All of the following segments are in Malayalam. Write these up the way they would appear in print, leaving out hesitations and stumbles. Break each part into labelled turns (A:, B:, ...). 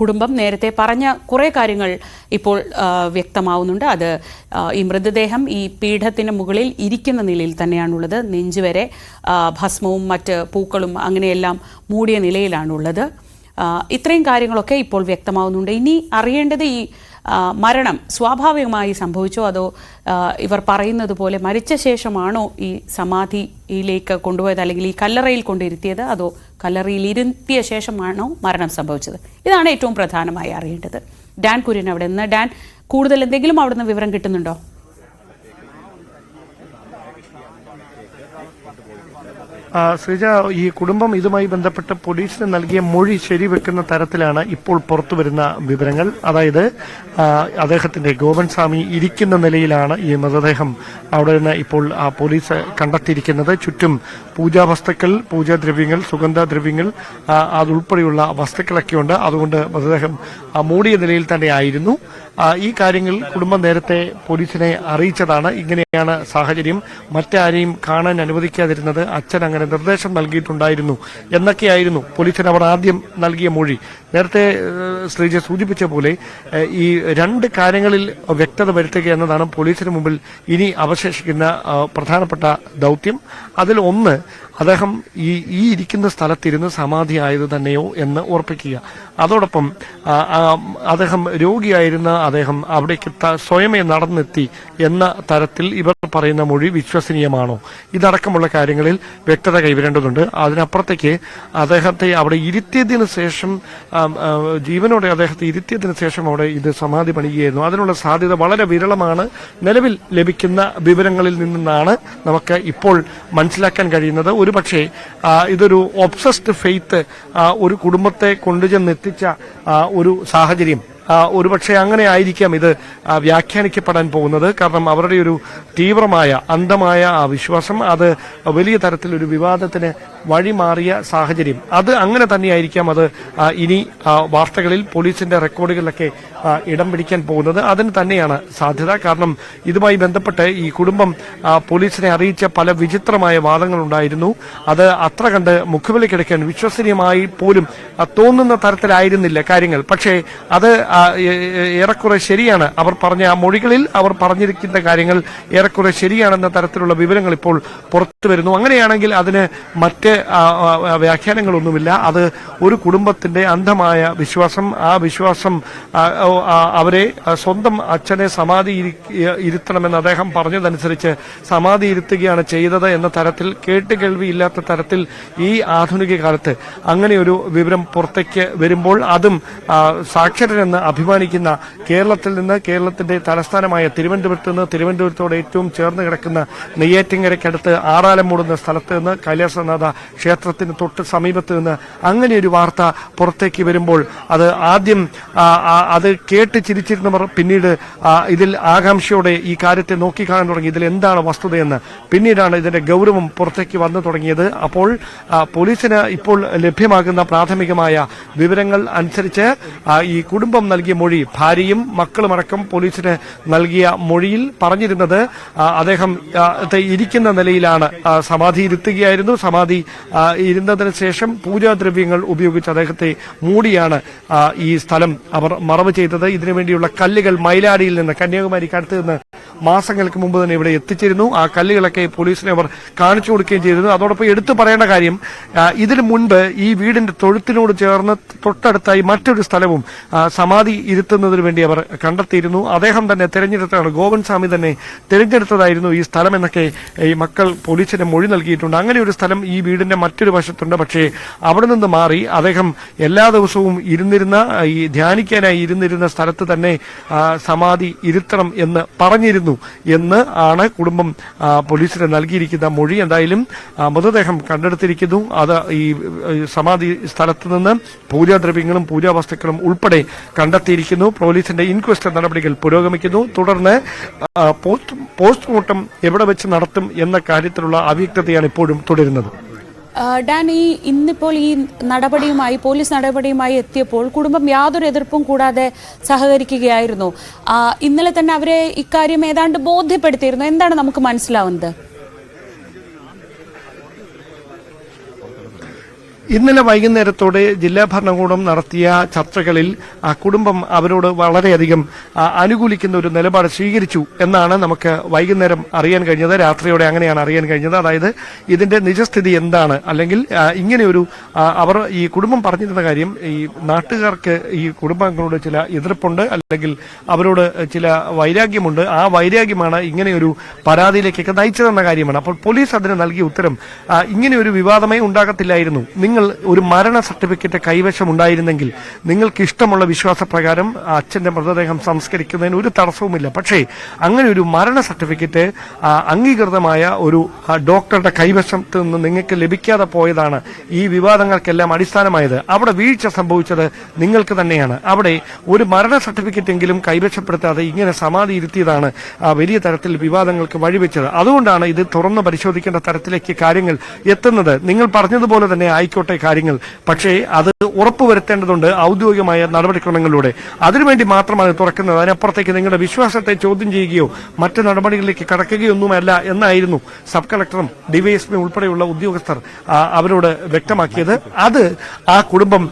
A: കുടുംബം നേരത്തെ പറഞ്ഞ കുറേ കാര്യങ്ങൾ ഇപ്പോൾ വ്യക്തമാവുന്നുണ്ട്. അത് ഈ മൃതദേഹം ഈ പീഠത്തിന് മുകളിൽ ഇരിക്കുന്ന നിലയിൽ തന്നെയാണുള്ളത്. നെഞ്ചുവരെ ഭസ്മവും മറ്റ് പൂക്കളും അങ്ങനെയെല്ലാം മൂടിയ നിലയിലാണുള്ളത്. ഇത്രയും കാര്യങ്ങളൊക്കെ ഇപ്പോൾ വ്യക്തമാവുന്നുണ്ട്. ഇനി അറിയേണ്ടത് ഈ മരണം സ്വാഭാവികമായി സംഭവിച്ചോ അതോ ഇവർ പറയുന്നത് പോലെ മരിച്ച ശേഷമാണോ ഈ സമാധിയിലേക്ക് കൊണ്ടുപോയത്, അല്ലെങ്കിൽ ഈ കല്ലറയിൽ കൊണ്ടിരുത്തിയത്, അതോ കല്ലറയിൽ ഇരുത്തിയ ശേഷമാണോ മരണം സംഭവിച്ചത്? ഇതാണ് ഏറ്റവും പ്രധാനമായി അറിയേണ്ടത്. ഡാൻ കുര്യൻ അവിടെ നിന്ന്. ഡാൻ, കൂടുതൽ എന്തെങ്കിലും അവിടുന്ന് വിവരം കിട്ടുന്നുണ്ടോ?
B: ശ്രീജ, ഈ കുടുംബം ഇതുമായി ബന്ധപ്പെട്ട് പോലീസിന് നൽകിയ മൊഴി ശരിവെക്കുന്ന തരത്തിലാണ് ഇപ്പോൾ പുറത്തുവരുന്ന വിവരങ്ങൾ. അതായത് അദ്ദേഹത്തിന്റെ ഗോപൻ സ്വാമി ഇരിക്കുന്ന നിലയിലാണ് ഈ മൃതദേഹം അവിടെ നിന്ന് ഇപ്പോൾ പോലീസ് കണ്ടെത്തിയിരിക്കുന്നത്. ചുറ്റും പൂജാവസ്തുക്കൾ, പൂജാദ്രവ്യങ്ങൾ, സുഗന്ധദ്രവ്യങ്ങൾ അതുൾപ്പെടെയുള്ള വസ്തുക്കളൊക്കെ ഉണ്ട്. അതുകൊണ്ട് മൃതദേഹം മൂടിയ നിലയിൽ തന്നെ ആയിരുന്നു. ഈ കാര്യങ്ങൾ കുടുംബം നേരത്തെ പോലീസിനെ അറിയിച്ചതാണ്. ഇങ്ങനെയാണ് സാഹചര്യം, മറ്റാരെയും കാണാൻ അനുവദിക്കാതിരുന്നത്, അച്ഛൻ അങ്ങനെ നിർദ്ദേശം നൽകിയിട്ടുണ്ടായിരുന്നു എന്നൊക്കെയായിരുന്നു പോലീസിന് അവർ ആദ്യം നൽകിയ മൊഴി. നേരത്തെ ശ്രീജ സൂചിപ്പിച്ച പോലെ ഈ രണ്ട് കാര്യങ്ങളിൽ വ്യക്തത വരുത്തുക എന്നതാണ് പോലീസിന് മുമ്പിൽ ഇനി അവശേഷിക്കുന്ന പ്രധാനപ്പെട്ട ദൗത്യം. അതിൽ ഒന്ന്, അദ്ദേഹം ഈ ഇരിക്കുന്ന സ്ഥലത്തിരുന്ന് സമാധിയായത് തന്നെയോ എന്ന് ഉറപ്പിക്കുക. അതോടൊപ്പം അദ്ദേഹം രോഗിയായിരുന്ന അദ്ദേഹം അവിടേക്ക് സ്വയമേ നടന്നെത്തി എന്ന തരത്തിൽ ഇവർ പറയുന്ന മൊഴി വിശ്വസനീയമാണോ, ഇതടക്കമുള്ള കാര്യങ്ങളിൽ വ്യക്തത കൈവരേണ്ടതുണ്ട്. അതിനപ്പുറത്തേക്ക് അദ്ദേഹത്തെ അവിടെ ഇരുത്തിയതിനു ശേഷം, ജീവനോടെ അദ്ദേഹത്തെ ഇരുത്തിയതിനു ശേഷം അവിടെ ഇത് സമാധി പണിയുകയായിരുന്നു. അതിനുള്ള സാധ്യത വളരെ വിരളമാണ്. നിലവിൽ ലഭിക്കുന്ന വിവരങ്ങളിൽ നിന്നാണ് നമുക്ക് ഇപ്പോൾ മനസ്സിലാക്കാൻ കഴിയുന്നത്. ഒരുപക്ഷെ ഇതൊരു ഒബ്സസ്ഡ് ഫെയ്ത്ത് ഒരു കുടുംബത്തെ കൊണ്ടുചെന്നെത്തിച്ച ഒരു സാഹചര്യം, ഒരുപക്ഷെ അങ്ങനെ ആയിരിക്കാം ഇത് വ്യാഖ്യാനിക്കപ്പെടാൻ പോകുന്നത്. കാരണം അവരുടെ ഒരു തീവ്രമായ അന്ധമായ ആ വിശ്വാസം അത് വലിയ തരത്തിലൊരു വിവാദത്തിന് വഴിമാറിയ സാഹചര്യം, അത് അങ്ങനെ തന്നെയായിരിക്കാം അത് ഇനി വാർത്തകളിൽ പോലീസിന്റെ റെക്കോർഡുകളിലൊക്കെ ഇടം പിടിക്കാൻ പോകുന്നത്. അതിന് തന്നെയാണ് സാധ്യത. കാരണം ഇതുമായി ബന്ധപ്പെട്ട് ഈ കുടുംബം പോലീസിനെ അറിയിച്ച പല വിചിത്രമായ വാദങ്ങളുണ്ടായിരുന്നു. അത് അത്ര കണ്ട് മുഖവിലക്കെടുക്കാൻ വിശ്വസനീയമായി പോലും തോന്നുന്ന തരത്തിലായിരുന്നില്ല കാര്യങ്ങൾ. പക്ഷേ അത് ഏറെക്കുറെ ശരിയാണ്. അവർ പറഞ്ഞ ആ മൊഴികളിൽ അവർ പറഞ്ഞിരിക്കുന്ന കാര്യങ്ങൾ ഏറെക്കുറെ ശരിയാണെന്ന തരത്തിലുള്ള വിവരങ്ങൾ ഇപ്പോൾ പുറത്തു വരുന്നു. അങ്ങനെയാണെങ്കിൽ അതിന് മറ്റ് വ്യാഖ്യാനങ്ങളൊന്നുമില്ല. അത് ഒരു കുടുംബത്തിന്റെ അന്ധമായ വിശ്വാസം, ആ വിശ്വാസം അവരെ സ്വന്തം അച്ഛനെ സമാധി ഇരുത്തണമെന്ന് അദ്ദേഹം പറഞ്ഞതനുസരിച്ച് സമാധി ഇരുത്തുകയാണ് ചെയ്തത് എന്ന തരത്തിൽ, കേട്ടുകേൾവിയില്ലാത്ത തരത്തിൽ ഈ ആധുനിക കാലത്ത് അങ്ങനെ ഒരു വിവരം പുറത്തേക്ക് വരുമ്പോൾ അതും സാക്ഷരരെന്ന് അഭിമാനിക്കുന്ന കേരളത്തിൽ നിന്ന്, കേരളത്തിന്റെ തലസ്ഥാനമായ തിരുവനന്തപുരത്ത് നിന്ന്, തിരുവനന്തപുരത്തോട് ഏറ്റവും ചേർന്ന് കിടക്കുന്ന നെയ്യാറ്റിൻകരയ്ക്കടുത്ത് ആറാലമൂടുന്ന സ്ഥലത്ത് നിന്ന്, കൈലാസനാഥ ക്ഷേത്രത്തിന് തൊട്ട് സമീപത്ത് നിന്ന് അങ്ങനെ ഒരു വാർത്ത പുറത്തേക്ക് വരുമ്പോൾ അത് ആദ്യം അത് കേട്ട് ചിരിച്ചിരുന്നവർ പിന്നീട് ഇതിൽ ആകാംക്ഷയോടെ ഈ കാര്യത്തെ നോക്കിക്കാണാൻ തുടങ്ങി. ഇതിൽ എന്താണ് വസ്തുതയെന്ന്. പിന്നീടാണ് ഇതിന്റെ ഗൗരവം പുറത്തേക്ക് വന്നു തുടങ്ങിയത്. അപ്പോൾ പോലീസിന് ഇപ്പോൾ ലഭ്യമാകുന്ന പ്രാഥമികമായ വിവരങ്ങൾ അനുസരിച്ച് ഈ കുടുംബം നൽകിയ മൊഴി, ഭാര്യയും മക്കളുമടക്കം പോലീസിന് നൽകിയ മൊഴിയിൽ പറഞ്ഞിരുന്നത് അദ്ദേഹം ഇരിക്കുന്ന നിലയിലാണ് സമാധി ഇരുത്തുകയായിരുന്നു. സമാധി ഇരുന്നതിന് ശേഷം പൂജാദ്രവ്യങ്ങൾ ഉപയോഗിച്ച് അദ്ദേഹത്തെ മൂടിയാണ് ഈ സ്ഥലം അവർ മറവ് ചെയ്തത്. ഇതിനുവേണ്ടിയുള്ള കല്ലുകൾ മയിലാടിയിൽ നിന്ന്, കന്യാകുമാരിക്ക് അടുത്ത് നിന്ന് മാസങ്ങൾക്ക് മുമ്പ് തന്നെ ഇവിടെ എത്തിച്ചിരുന്നു. ആ കല്ലുകളൊക്കെ പോലീസിനെ അവർ കാണിച്ചു കൊടുക്കുകയും ചെയ്തിരുന്നു. അതോടൊപ്പം എടുത്തു പറയേണ്ട കാര്യം, ഇതിനു മുൻപ് ഈ വീടിന്റെ തൊഴുത്തിനോട് ചേർന്ന് തൊട്ടടുത്തായി മറ്റൊരു സ്ഥലവും സമാധി ഇരുത്തുന്നതിന് വേണ്ടി അവർ കണ്ടെത്തിയിരുന്നു. അദ്ദേഹം തന്നെ തെരഞ്ഞെടുത്താണ്, ഗോപൻ സ്വാമി തന്നെ തെരഞ്ഞെടുത്തതായിരുന്നു ഈ സ്ഥലം എന്നൊക്കെ ഈ മക്കൾ പോലീസിന് മൊഴി നൽകിയിട്ടുണ്ട്. അങ്ങനെ ഒരു സ്ഥലം ഈ വീടിന്റെ മറ്റൊരു വശത്തുണ്ട്. പക്ഷേ അവിടെ നിന്ന് മാറി അദ്ദേഹം എല്ലാ ദിവസവും ഇരുന്നിരുന്ന, ഈ ധ്യാനിക്കാനായി ഇരുന്നിരുന്ന സ്ഥലത്ത് തന്നെ സമാധി ഇരുത്തണം എന്ന് പറഞ്ഞിരുന്നു എന്ന് ആണ് കുടുംബം പോലീസിന് നൽകിയിരിക്കുന്ന മൊഴി. എന്തായാലും മൃതദേഹം കണ്ടെടുത്തിരിക്കുന്നു. അത് ഈ സമാധി സ്ഥലത്ത് നിന്ന് പൂജാദ്രവ്യങ്ങളും പൂജാവസ്തുക്കളും ഉൾപ്പെടെ കണ്ടെത്തിയിരിക്കുന്നു. പോലീസിന്റെ ഇൻക്വസ്റ്റ് നടപടികൾ പുരോഗമിക്കുന്നു. തുടർന്ന് പോസ്റ്റ്മോർട്ടം എവിടെ വെച്ച് നടത്തും എന്ന കാര്യത്തിലുള്ള അവ്യക്തതയാണ് ഇപ്പോഴും തുടരുന്നത്.
A: ഡാൻ, ഇന്നിപ്പോൾ ഈ നടപടിയുമായി, പോലീസ് നടപടിയുമായി എത്തിയപ്പോൾ കുടുംബം യാതൊരു എതിർപ്പും കൂടാതെ സഹകരിക്കുകയായിരുന്നു. ഇന്നലെ തന്നെ അവരെ ഇക്കാര്യം ഏതാണ്ട് ബോധ്യപ്പെടുത്തിയിരുന്നു. എന്താണ് നമുക്ക് മനസ്സിലാവുന്നത്?
B: ഇന്നലെ വൈകുന്നേരത്തോടെ ജില്ലാ ഭരണകൂടം നടത്തിയ ചർച്ചകളിൽ ആ കുടുംബം അവരോട് വളരെയധികം അനുകൂലിക്കുന്ന ഒരു നിലപാട് സ്വീകരിച്ചു എന്നാണ് നമുക്ക് വൈകുന്നേരം അറിയാൻ കഴിഞ്ഞത്. രാത്രിയോടെ അങ്ങനെയാണ് അറിയാൻ കഴിഞ്ഞത്. അതായത് ഇതിന്റെ നിജസ്ഥിതി എന്താണ്, അല്ലെങ്കിൽ ഇങ്ങനെയൊരു അവർ ഈ കുടുംബം പറഞ്ഞിരുന്ന കാര്യം, ഈ നാട്ടുകാർക്ക് ഈ കുടുംബാംഗങ്ങളോട് ചില എതിർപ്പുണ്ട്, അല്ലെങ്കിൽ അവരോട് ചില വൈരാഗ്യമുണ്ട്. ആ വൈരാഗ്യമാണ് ഇങ്ങനെയൊരു പരാതിയിലേക്കൊക്കെ നയിച്ചതെന്ന കാര്യമാണ്. അപ്പോൾ പോലീസ് അതിന് നൽകിയ ഉത്തരം ഇങ്ങനെയൊരു വിവാദമേ ഉണ്ടാകത്തില്ലായിരുന്നു. നിങ്ങൾ ഒരു മരണ സർട്ടിഫിക്കറ്റ് കൈവശം ഉണ്ടായിരുന്നെങ്കിൽ നിങ്ങൾക്ക് ഇഷ്ടമുള്ള വിശ്വാസപ്രകാരം അച്ഛന്റെ മൃതദേഹം സംസ്കരിക്കുന്നതിന് ഒരു തടസ്സവുമില്ല. പക്ഷേ അങ്ങനെ ഒരു മരണ സർട്ടിഫിക്കറ്റ് അംഗീകൃതമായ ഒരു ഡോക്ടറുടെ കൈവശത്ത് നിന്ന് നിങ്ങൾക്ക് ലഭിക്കാതെ പോയതാണ് ഈ വിവാദങ്ങൾക്കെല്ലാം അടിസ്ഥാനമായത്. അവിടെ വീഴ്ച സംഭവിച്ചത് നിങ്ങൾക്ക് തന്നെയാണ്. അവിടെ ഒരു മരണ സർട്ടിഫിക്കറ്റ് എങ്കിലും കൈവശപ്പെടുത്താതെ ഇങ്ങനെ സമാധി ഇരുത്തിയതാണ് വലിയ തരത്തിൽ വിവാദങ്ങൾക്ക് വഴിവെച്ചത്. അതുകൊണ്ടാണ് ഇത് തുറന്ന് പരിശോധിക്കേണ്ട തരത്തിലേക്ക് കാര്യങ്ങൾ എത്തുന്നത്. നിങ്ങൾ പറഞ്ഞതുപോലെ തന്നെ ആയിക്കോട്ടെ കാര്യങ്ങൾ, പക്ഷേ അത് ഉറപ്പുവരുത്തേണ്ടതുണ്ട് ഔദ്യോഗികമായ നടപടിക്രമങ്ങളിലൂടെ. അതിനുവേണ്ടി മാത്രമാണ് തുറക്കുന്നത്. അതിനപ്പുറത്തേക്ക് നിങ്ങളുടെ വിശ്വാസത്തെ ചോദ്യം ചെയ്യുകയോ മറ്റ് നടപടികളിലേക്ക് കടക്കുകയൊന്നുമല്ല എന്നായിരുന്നു സബ് കളക്ടറും ഡിവൈഎസ്പി ഉൾപ്പെടെയുള്ള ഉദ്യോഗസ്ഥർ അവരോട് വ്യക്തമാക്കിയത്. അത് ആ കുടുംബം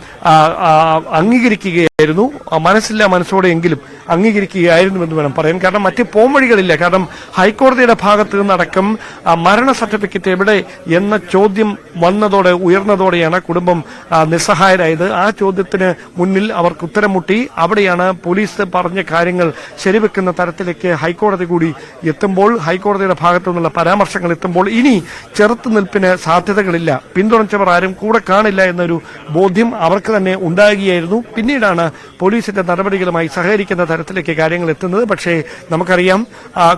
B: അംഗീകരിക്കുകയായിരുന്നു. മനസ്സില്ല മനസ്സോടെയെങ്കിലും അംഗീകരിക്കുകയായിരുന്നു എന്ന് വേണം പറയാൻ. കാരണം മറ്റ് പോംവഴികളില്ല. കാരണം ഹൈക്കോടതിയുടെ ഭാഗത്ത് നിന്നടക്കം മരണ സർട്ടിഫിക്കറ്റ് എവിടെ എന്ന ചോദ്യം വന്നതോടെ ഉയർന്നതോടെയാണ് കുടുംബം നിസ്സഹായരായത്. ആ ചോദ്യത്തിന് മുന്നിൽ അവർക്ക് ഉത്തരം മുട്ടി. അവിടെയാണ് പോലീസ് പറഞ്ഞ കാര്യങ്ങൾ ശരിവെക്കുന്ന തരത്തിലേക്ക് ഹൈക്കോടതി കൂടി എത്തുമ്പോൾ, ഹൈക്കോടതിയുടെ ഭാഗത്തു നിന്നുള്ള പരാമർശങ്ങൾ എത്തുമ്പോൾ ഇനി ചെറുത്തുനിൽപ്പിന് സാധ്യതകളില്ല, പിന്തുണച്ചവർ ആരും കൂടെ കാണില്ല എന്നൊരു ബോധ്യം അവർക്ക് തന്നെ ഉണ്ടാകുകയായിരുന്നു. പിന്നീടാണ് പോലീസിന്റെ നടപടികളുമായി സഹകരിക്കുന്ന തരത്തിലേക്ക് കാര്യങ്ങൾ എത്തുന്നത്. പക്ഷേ നമുക്കറിയാം,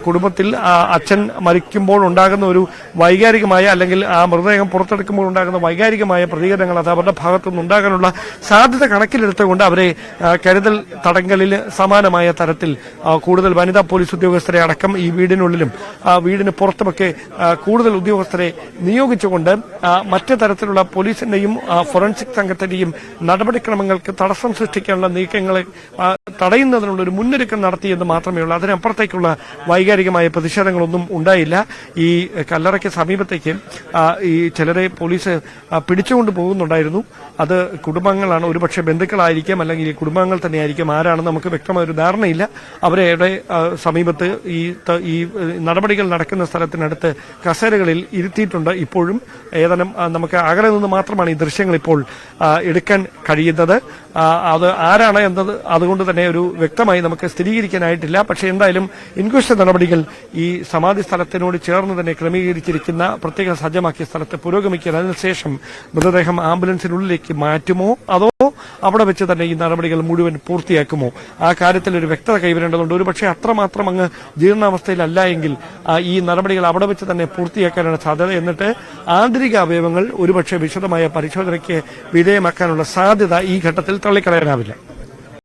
B: കുടുംബത്തിൽ അച്ഛൻ മരിക്കുമ്പോൾ ഉണ്ടാകുന്ന ഒരു വൈകാരികമായ, അല്ലെങ്കിൽ ആ മൃതദേഹം പുറത്തെടുക്കുമ്പോൾ ഉണ്ടാകുന്ന വൈകാരികമായ പ്രതികരണങ്ങൾ അത് അവരുടെ ഭാഗത്തുനിന്ന് ഉണ്ടാകാനുള്ള സാധ്യത കണക്കിലെടുത്തുകൊണ്ട് അവരെ കരുതൽ തടങ്കലിൽ സമാനമായ തരത്തിൽ കൂടുതൽ വനിതാ പോലീസ് ഉദ്യോഗസ്ഥരെ അടക്കം ഈ വീടിനുള്ളിലും വീടിന് പുറത്തുമൊക്കെ കൂടുതൽ ഉദ്യോഗസ്ഥരെ നിയോഗിച്ചുകൊണ്ട് മറ്റു തരത്തിലുള്ള പോലീസിന്റെയും ഫോറൻസിക് സംഘത്തിന്റെയും നടപടിക്രമങ്ങൾക്ക് തടസ്സം സൃഷ്ടിക്കാനുള്ള നീക്കങ്ങളെ തടയുന്നതിനുള്ള ഒരു മുന്നൊരുക്കം നടത്തിയെന്ന് മാത്രമേ ഉള്ളൂ. അതിനപ്പുറത്തേക്കുള്ള വൈകാരികമായ പ്രതിഷേധങ്ങളൊന്നും ഉണ്ടായില്ല. ഈ കല്ലറയ്ക്ക് സമീപത്തേക്ക് ഈ ചിലരെ പോലീസ് പിടിച്ചുകൊണ്ട് പോകുന്നുണ്ടായിരുന്നു. അത് കുടുംബാംഗങ്ങളാണ്, ഒരുപക്ഷെ ബന്ധുക്കളായിരിക്കാം, അല്ലെങ്കിൽ ഈ കുടുംബാംഗങ്ങൾ തന്നെയായിരിക്കും. ആരാണെന്ന് നമുക്ക് വ്യക്തമായ ഒരു ധാരണയില്ല. അവരുടെ സമീപത്ത് ഈ നടപടികൾ നടക്കുന്ന സ്ഥലത്തിനടുത്ത് കസേരകളിൽ ഇരുത്തിയിട്ടുണ്ട്. ഇപ്പോഴും ഏതാനും നമുക്ക് അകലെ നിന്ന് മാത്രമാണ് ഈ ദൃശ്യങ്ങൾ ഇപ്പോൾ എടുക്കാൻ കഴിയുന്നത്. അത് ആരാണ് എന്നത് അതുകൊണ്ട് തന്നെ ഒരു വ്യക്തമായി നമുക്ക് സ്ഥിരീകരിക്കാനായിട്ടില്ല. പക്ഷേ എന്തായാലും ഇൻക്വസ്റ്റ് നടപടികൾ ഈ സമാധി സ്ഥലത്തിനോട് ചേർന്ന് തന്നെ ക്രമീകരിച്ചിരിക്കുന്ന പ്രത്യേക സജ്ജമാക്കിയ സ്ഥലത്ത് പുരോഗമിക്കാൻ, അതിനുശേഷം മൃതദേഹം ആംബുലൻസിനുള്ളിലേക്ക് മാറ്റുമോ അതോ അവിടെ വെച്ച് തന്നെ ഈ നടപടികൾ മുഴുവൻ പൂർത്തിയാക്കുമോ, ആ കാര്യത്തിൽ ഒരു വ്യക്തത കൈവരേണ്ടതുണ്ട്. ഒരുപക്ഷെ അത്രമാത്രം അങ്ങ് ജീർണാവസ്ഥയിലല്ല എങ്കിൽ ഈ നടപടികൾ അവിടെ വെച്ച് തന്നെ പൂർത്തിയാക്കാനാണ് സാധ്യത. എന്നിട്ട് ആന്തരിക അവയവങ്ങൾ ഒരുപക്ഷെ വിശദമായ പരിശോധനയ്ക്ക് വിധേയമാക്കാനുള്ള സാധ്യത ഈ ഘട്ടത്തിൽ തള്ളിക്കളയാനാവില്ല.